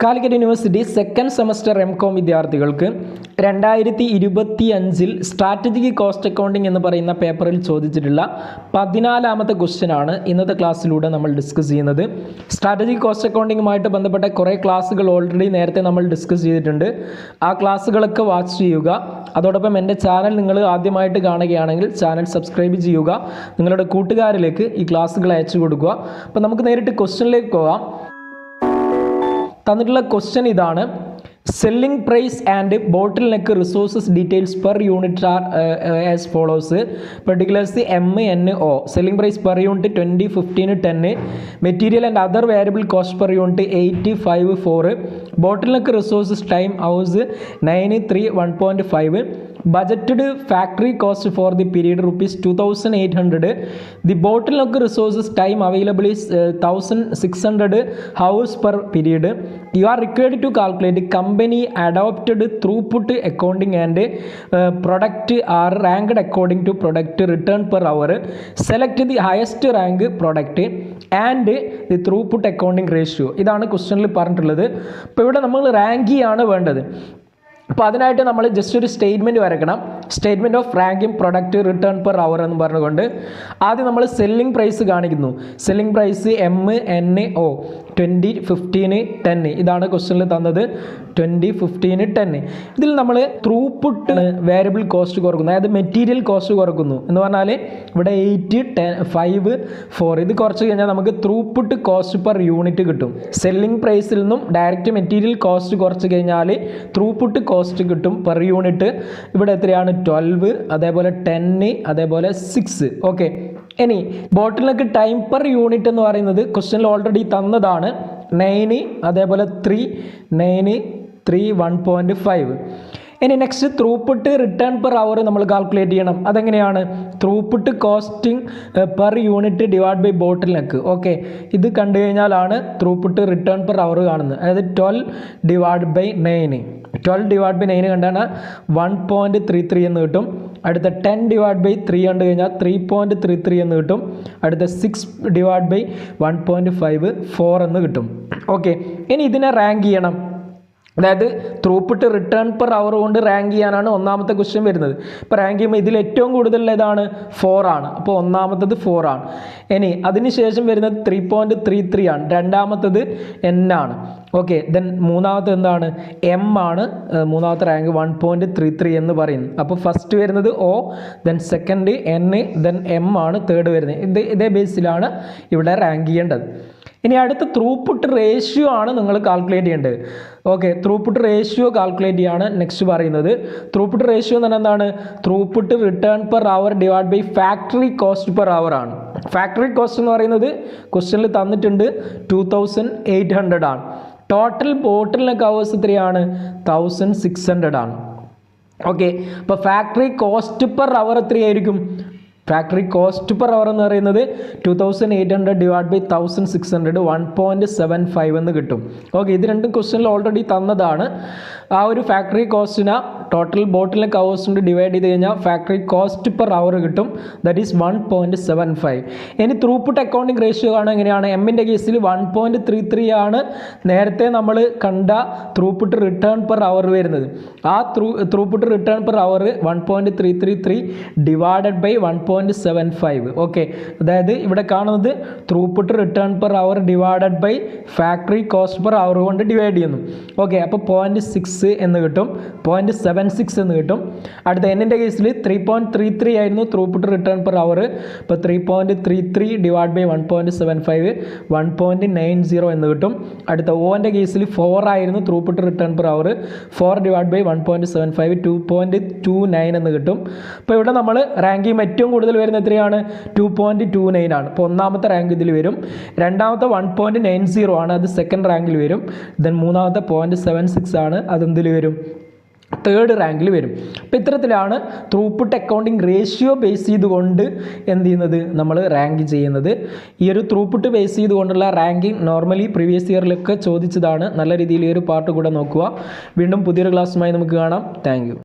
Calicut university second semester എം.കോം വിദ്യാർത്ഥികൾക്ക് 2025 strategic cost accounting എന്ന് പറയുന്ന പേപ്പറിൽ ചോദിച്ചിട്ടുള്ള 14ാമത്തെ ക്വസ്റ്റ്യനാണ് ഇന്നത്തെ ക്ലാസ്സിലൂടെ നമ്മൾ ഡിസ്കസ് ചെയ്യുന്നത്. സ്ട്രാറ്റജിക് കോസ്റ്റ് അക്കൗണ്ടിങ്ങുമായിട്ട് ബന്ധപ്പെട്ട കുറേ ക്ലാസ്സുകൾ ഓൾറെഡി നേരത്തെ നമ്മൾ ഡിസ്കസ് ചെയ്തിട്ടുണ്ട്. ആ ക്ലാസ്സുകളൊക്കെ വാച്ച് ചെയ്യുക. അതോടൊപ്പം എൻ്റെ ചാനൽ നിങ്ങൾ ആദ്യമായിട്ട് കാണുകയാണെങ്കിൽ ചാനൽ സബ്സ്ക്രൈബ് ചെയ്യുക. നിങ്ങളുടെ കൂട്ടുകാരിലേക്ക് ഈ ക്ലാസ്സുകൾ അയച്ചു കൊടുക്കുക. അപ്പോൾ നമുക്ക് നേരിട്ട് ക്വസ്റ്റ്യനിലേക്ക് പോകാം. തന്നിട്ടുള്ള ക്വസ്റ്റ്യൻ ഇതാണ്: selling price and bottleneck resources details per unit are as follows. Particulars MNO. Selling price per unit 20, 15, 10. Material and other variable cost per unit 8, 5, 4. Bottleneck resources time hours 9, 3, 1.5. Budgeted factory cost for the period rupees 2,800. The bottleneck resources time available is 1,600 hours per period. You are required to calculate company adopted throughput accounting and product are ranked according to product return per hour. Select the highest rank product and the throughput accounting ratio. ഇതാണ് ക്വസ്റ്റ്യനിൽ പറഞ്ഞിട്ടുള്ളത്. അപ്പോൾ ഇവിടെ നമ്മൾ rank ചെയ്യാണ് വേണ്ടത്. അപ്പോൾ അതിനായിട്ട് നമ്മൾ ജസ്റ്റ് ഒരു സ്റ്റേറ്റ്മെൻറ്റ് വരയ്ക്കണം. Statement of ranking product return per hour എന്ന് പറഞ്ഞുകൊണ്ട് ആദ്യം നമ്മൾ സെല്ലിംഗ് പ്രൈസ് കാണിക്കുന്നു. Selling price MNO 20, 15, 10. ഇതാണ് ക്വസ്റ്റ്യനിൽ തന്നത്. 20, 15, 10. ഇതിൽ നമ്മൾ ത്രൂപുട്ട് വേരിയബിൾ കോസ്റ്റ് കുറക്കുന്നു, അതായത് മെറ്റീരിയൽ കോസ്റ്റ് കുറക്കുന്നു എന്ന് പറഞ്ഞാൽ ഇവിടെ 8, 10, 5, 4 ഇത് കുറച്ച് കഴിഞ്ഞാൽ നമുക്ക് ത്രൂപുട്ട് കോസ്റ്റ് പെർ യൂണിറ്റ് കിട്ടും. സെല്ലിംഗ് പ്രൈസിൽ നിന്നും ഡയറക്റ്റ് മെറ്റീരിയൽ കോസ്റ്റ് കുറച്ച് കഴിഞ്ഞാൽ ത്രൂപുട്ട് കോസ്റ്റ് കിട്ടും പെർ യൂണിറ്റ്. ഇവിടെ എത്രയാണ്? 12, അതേപോലെ 10, അതേപോലെ 6. ഓക്കെ, ഇനി ബോട്ടിലിനൊക്കെ ടൈം പെർ യൂണിറ്റ് എന്ന് പറയുന്നത് ക്വസ്റ്റ്യനിൽ ഓൾറെഡി തന്നതാണ്. 9, അതേപോലെ 3, 9, 3, 1.5. ഇനി next throughput return per hour നമ്മൾ കാൽക്കുലേറ്റ് ചെയ്യണം. അതെങ്ങനെയാണ്? Throughput costing per unit divide by bottleneck. Okay, ഇത് കണ്ടു കഴിഞ്ഞാലാണ് ത്രൂപുട്ട് റിട്ടേൺ പെർ അവർ കാണുന്നത്. അതായത് 12 ഡിവൈഡ് ബൈ 9. 12 ഡിവൈഡ് ബൈ 9 കണ്ടാണ് 1.33 എന്ന് കിട്ടും. അടുത്ത 10 ഡിവൈഡ് ബൈ 3 കണ്ടു കഴിഞ്ഞാൽ 3.33 എന്ന് കിട്ടും. അടുത്ത 6 ഡിവൈഡ് ബൈ 1.5 4 എന്ന് കിട്ടും. ഓക്കെ, ഇനി ഇതിനെ റാങ്ക് ചെയ്യണം. അതായത് ത്രൂപുട്ട് റിട്ടേൺ പെർ അവർ കൊണ്ട് റാങ്ക് ചെയ്യാനാണ് ഒന്നാമത്തെ ക്വസ്റ്റ്യൻ വരുന്നത്. ഇപ്പോൾ റാങ്ക് ചെയ്യുമ്പോൾ ഇതിൽ ഏറ്റവും കൂടുതൽ ഏതാണ്? 4 ആണ്. അപ്പോൾ ഒന്നാമത്തത് 4 ആണ്. ഇനി അതിനുശേഷം വരുന്നത് 3.33 ആണ്. രണ്ടാമത്തത് N ആണ്. ഓക്കെ, ദെൻ മൂന്നാമത്തെ എന്താണ്? M ആണ്. മൂന്നാമത്തെ റാങ്ക് 1.33 എന്ന് പറയുന്നത്. അപ്പോൾ ഫസ്റ്റ് വരുന്നത് O, then second N, then M ആണ് തേർഡ് വരുന്നത്. ഇതേ ബേസിലാണ് ഇവിടെ റാങ്ക് ചെയ്യേണ്ടത്. ഇനി അടുത്ത ത്രൂപുട്ട് റേഷ്യോ ആണ് നിങ്ങൾ കാൽക്കുലേറ്റ് ചെയ്യേണ്ടത്. ഓക്കെ, ത്രൂപുട്ട് റേഷ്യോ കാൽക്കുലേറ്റ് ചെയ്യാണ് നെക്സ്റ്റ് പറയുന്നത്. ത്രൂപുട്ട് റേഷ്യോ എന്ന് പറഞ്ഞാൽ എന്താണ്? Throughput return per hour divide by factory cost per hour ആണ്. ഫാക്ടറി കോസ്റ്റ് എന്ന് പറയുന്നത് ക്വസ്റ്റ്യനിൽ തന്നിട്ടുണ്ട് 2,800 ആണ്. ടോട്ടൽ ബോട്ടിലിനൊക്കെ അവേഴ്സ് എത്രയാണ്? 1,600 ആണ്. ഓക്കെ, അപ്പോൾ ഫാക്ടറി കോസ്റ്റ് പെർ അവർ എത്രയായിരിക്കും? ഫാക്ടറി കോസ്റ്റ് പെർ അവർ എന്ന് പറയുന്നത് 2,800 ഡിവൈഡ് ബൈ 1,600 1.75 എന്ന് കിട്ടും. ഓക്കെ, ഇത് രണ്ടും ക്വസ്റ്റ്യനിൽ ഓൾറെഡി തന്നതാണ്. ആ ഒരു ഫാക്ടറി കോസ്റ്റിനെ ടോട്ടൽ ബോട്ടിലെ കവേഴ്സ് കൊണ്ട് ഡിവൈഡ് ചെയ്ത് കഴിഞ്ഞാൽ ഫാക്ടറി കോസ്റ്റ് പെർ അവർ കിട്ടും. That is 1.75. ഇനി ത്രൂപുട്ട് അക്കൗണ്ടിങ് റേഷ്യോ ആണ് എങ്ങനെയാണ്? എമ്മിൻ്റെ കേസിൽ 1.33 ആണ് നേരത്തെ നമ്മൾ കണ്ട ത്രൂപുട്ട് റിട്ടേൺ പെർ അവർ വരുന്നത്. ആ throughput return per hour 1.333 divided by 1.75. Okay, അതായത് ഇവിടെ കാണുന്നത് throughput return per hour divided by factory cost per hour കൊണ്ട് ഡിവൈഡ് ചെയ്യുന്നു. ഓക്കെ, അപ്പോൾ 0.6 എന്ന് കിട്ടും. 0.76 എന്ന് കിട്ടും. അടുത്ത എന്നിൻ്റെ കേസിൽ 3.33 ആയിരുന്നു ത്രൂപുട്ട് റിട്ടേൺ പെർ അവർ. ഇപ്പോൾ 3.33 ഡിവൈഡ് ബൈ 1.75 1.90 എന്ന് കിട്ടും. അടുത്ത ഓൻ്റെ കേസിൽ 4 ആയിരുന്നു throughput return per hour. 4 divide by 1.75 2.29 എന്ന് കിട്ടും. അപ്പോൾ ഇവിടെ നമ്മൾ റാങ്ക് ചെയ്യുമ്പോൾ ഏറ്റവും കൂടുതൽ വരുന്നത് എത്രയാണ്? 2.29 ആണ്. അപ്പോൾ ഒന്നാമത്തെ റാങ്ക് ഇതിൽ വരും. രണ്ടാമത്തെ 1.90 ആണ്, അത് സെക്കൻഡ് റാങ്കിൽ വരും. ദെൻ മൂന്നാമത്തെ 0.76 ആണ്, അതെന്തിൽ വരും? തേർഡ് റാങ്കിൽ വരും. അപ്പോൾ ഇത്തരത്തിലാണ് ത്രൂപുട്ട് അക്കൗണ്ടിങ് റേഷ്യോ ബേസ് ചെയ്തുകൊണ്ട് എന്ത് ചെയ്യുന്നത്? നമ്മൾ റാങ്ക് ചെയ്യുന്നത്. ഈ ഒരു ത്രൂപുട്ട് ബേസ് ചെയ്തുകൊണ്ടുള്ള റാങ്കിങ് നോർമലി പ്രീവിയസ് ഇയറിലൊക്കെ ചോദിച്ചതാണ്. നല്ല രീതിയിൽ ഈ ഒരു പാർട്ട് കൂടെ നോക്കുക. വീണ്ടും പുതിയൊരു ക്ലാസ്സുമായി നമുക്ക് കാണാം. Thank you.